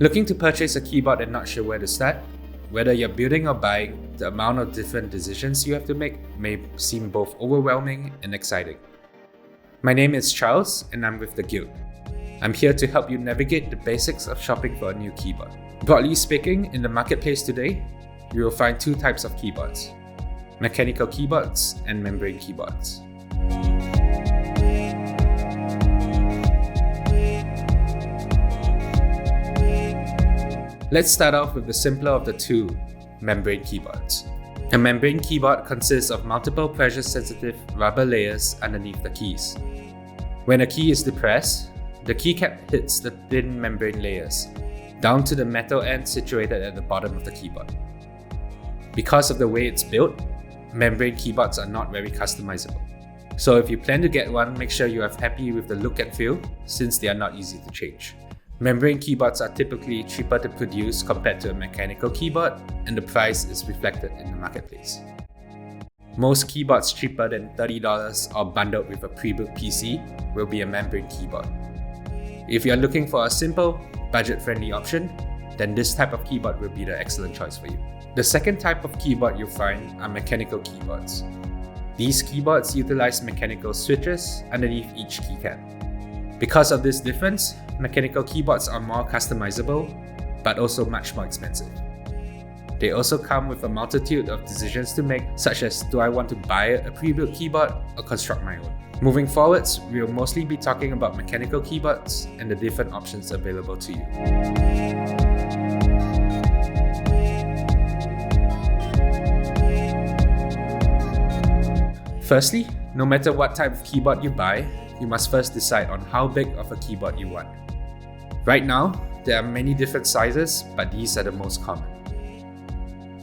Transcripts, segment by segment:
Looking to purchase a keyboard and not sure where to start? Whether you're building or buying, the amount of different decisions you have to make may seem both overwhelming and exciting. My name is Charles and I'm with The Guild. I'm here to help you navigate the basics of shopping for a new keyboard. Broadly speaking, in the marketplace today, you will find two types of keyboards: mechanical keyboards and membrane keyboards. Let's start off with the simpler of the two, membrane keyboards. A membrane keyboard consists of multiple pressure-sensitive rubber layers underneath the keys. When a key is depressed, the keycap hits the thin membrane layers, down to the metal end situated at the bottom of the keyboard. Because of the way it's built, membrane keyboards are not very customizable. So if you plan to get one, make sure you are happy with the look and feel, since they are not easy to change. Membrane keyboards are typically cheaper to produce compared to a mechanical keyboard, and the price is reflected in the marketplace. Most keyboards cheaper than $30 or bundled with a pre-built PC will be a membrane keyboard. If you are looking for a simple, budget-friendly option, then this type of keyboard will be the excellent choice for you. The second type of keyboard you'll find are mechanical keyboards. These keyboards utilize mechanical switches underneath each keycap. Because of this difference, mechanical keyboards are more customizable, but also much more expensive. They also come with a multitude of decisions to make, such as, do I want to buy a pre-built keyboard or construct my own? Moving forwards, we will mostly be talking about mechanical keyboards and the different options available to you. Firstly, no matter what type of keyboard you buy, you must first decide on how big of a keyboard you want. Right now, there are many different sizes, but these are the most common.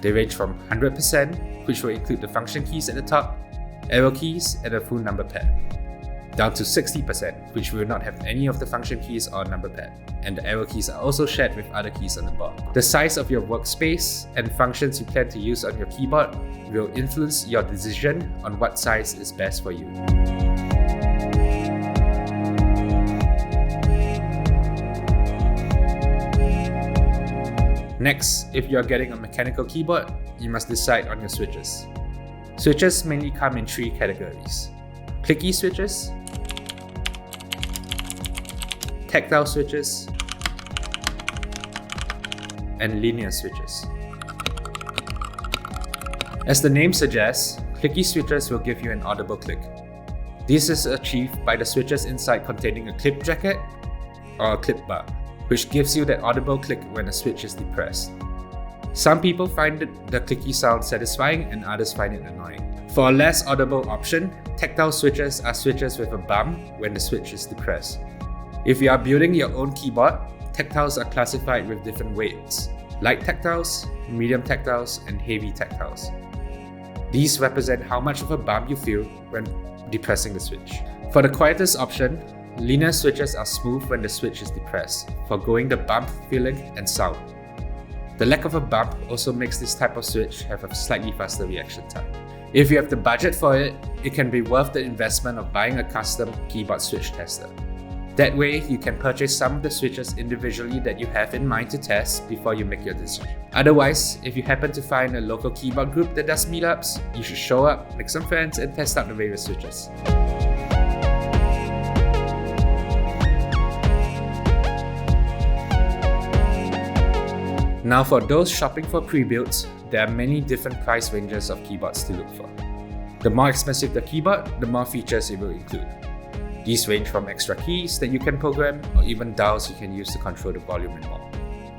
They range from 100%, which will include the function keys at the top, arrow keys, and a full number pad, down to 60%, which will not have any of the function keys or number pad, and the arrow keys are also shared with other keys on the board. The size of your workspace and functions you plan to use on your keyboard will influence your decision on what size is best for you. Next, if you are getting a mechanical keyboard, you must decide on your switches. Switches mainly come in three categories: clicky switches, tactile switches, and linear switches. As the name suggests, clicky switches will give you an audible click. This is achieved by the switches inside containing a clip jacket or a clip bar, which gives you that audible click when a switch is depressed. Some people find the clicky sound satisfying and others find it annoying. For a less audible option, tactile switches are switches with a bump when the switch is depressed. If you are building your own keyboard, tactiles are classified with different weights: light tactiles, medium tactiles, and heavy tactiles. These represent how much of a bump you feel when depressing the switch. For the quietest option, linear switches are smooth when the switch is depressed, foregoing the bump feeling and sound. The lack of a bump also makes this type of switch have a slightly faster reaction time. If you have the budget for it, it can be worth the investment of buying a custom keyboard switch tester. That way, you can purchase some of the switches individually that you have in mind to test before you make your decision. Otherwise, if you happen to find a local keyboard group that does meetups, you should show up, make some friends, and test out the various switches. Now for those shopping for pre-builts, there are many different price ranges of keyboards to look for. The more expensive the keyboard, the more features it will include. These range from extra keys that you can program, or even dials you can use to control the volume and more.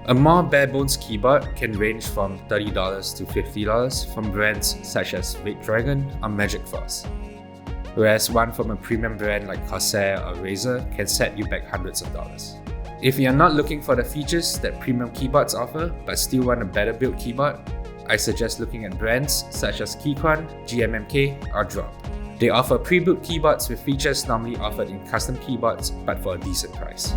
A more bare-bones keyboard can range from $30 to $50 from brands such as Red Dragon or Magic Force, whereas one from a premium brand like Corsair or Razer can set you back hundreds of dollars. If you are not looking for the features that premium keyboards offer, but still want a better built keyboard, I suggest looking at brands such as Keychron, GMMK, or Drop. They offer pre-built keyboards with features normally offered in custom keyboards, but for a decent price.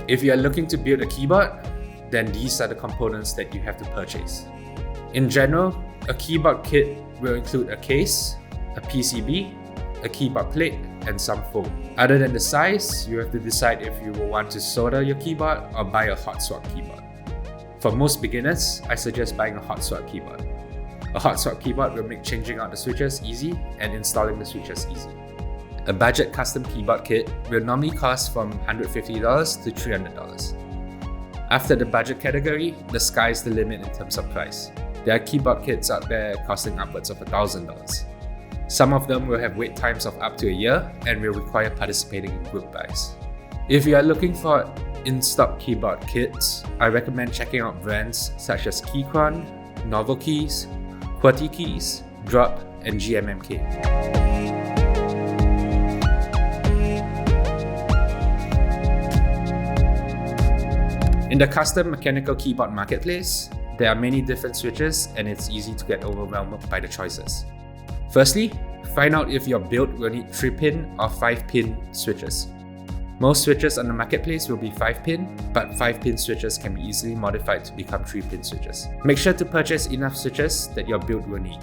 If you are looking to build a keyboard, then these are the components that you have to purchase. In general, a keyboard kit will include a case, a PCB, a keyboard plate, and some foam. Other than the size, you have to decide if you will want to solder your keyboard or buy a hot swap keyboard. For most beginners, I suggest buying a hot swap keyboard. A hot swap keyboard will make changing out the switches easy and installing the switches easy. A budget custom keyboard kit will normally cost from $150 to $300. After the budget category, the sky's the limit in terms of price. There are keyboard kits out there costing upwards of $1,000. Some of them will have wait times of up to a year and will require participating in group buys. If you are looking for in-stock keyboard kits, I recommend checking out brands such as Keychron, Novel Keys, QWERTY Keys, Drop, and GMMK. In the custom mechanical keyboard marketplace, there are many different switches and it's easy to get overwhelmed by the choices. Firstly, find out if your build will need 3-pin or 5-pin switches. Most switches on the marketplace will be 5-pin, but 5-pin switches can be easily modified to become 3-pin switches. Make sure to purchase enough switches that your build will need.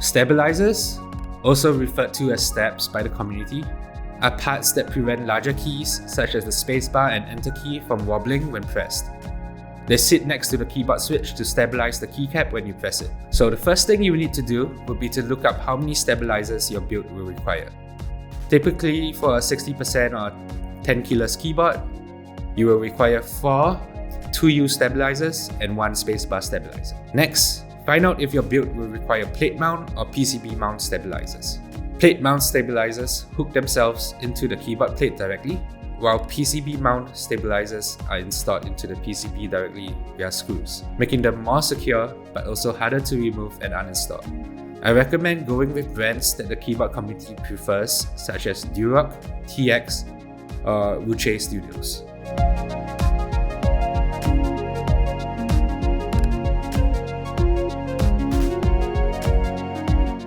Stabilizers, also referred to as stabs by the community, are parts that prevent larger keys such as the spacebar and enter key from wobbling when pressed. They sit next to the keyboard switch to stabilize the keycap when you press it. So the first thing you need to do would be to look up how many stabilizers your build will require. Typically for a 60% or 10 keyless keyboard, you will require 4 2U stabilizers and 1 spacebar stabilizer. Next, find out if your build will require plate mount or PCB mount stabilizers. Plate mount stabilizers hook themselves into the keyboard plate directly, while PCB mount stabilizers are installed into the PCB directly via screws, making them more secure but also harder to remove and uninstall. I recommend going with brands that the keyboard community prefers, such as Durock, TX, or Wuche Studios.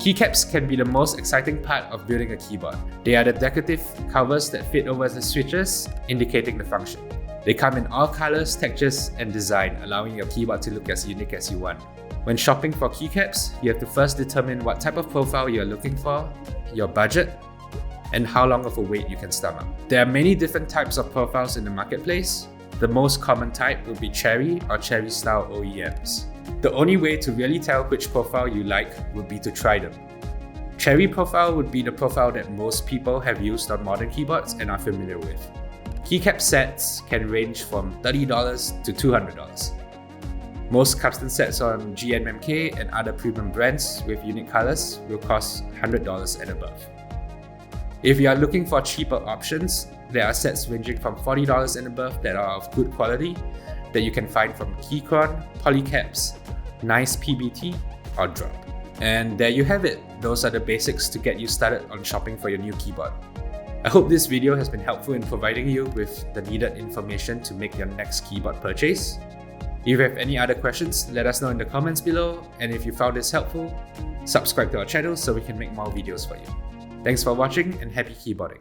Keycaps can be the most exciting part of building a keyboard. They are the decorative covers that fit over the switches, indicating the function. They come in all colors, textures, and design, allowing your keyboard to look as unique as you want. When shopping for keycaps, you have to first determine what type of profile you are looking for, your budget, and how long of a wait you can stomach. There are many different types of profiles in the marketplace. The most common type would be cherry or cherry style OEMs. The only way to really tell which profile you like would be to try them. Cherry profile would be the profile that most people have used on modern keyboards and are familiar with. Keycap sets can range from $30 to $200. Most custom sets on GMMK and other premium brands with unique colors will cost $100 and above. If you are looking for cheaper options, there are sets ranging from $40 and above that are of good quality that you can find from Keychron, Polycaps, Nice PBT, or Drop. And there you have it. Those are the basics to get you started on shopping for your new keyboard. I hope this video has been helpful in providing you with the needed information to make your next keyboard purchase. If you have any other questions, let us know in the comments below. And if you found this helpful, subscribe to our channel so we can make more videos for you. Thanks for watching and happy keyboarding.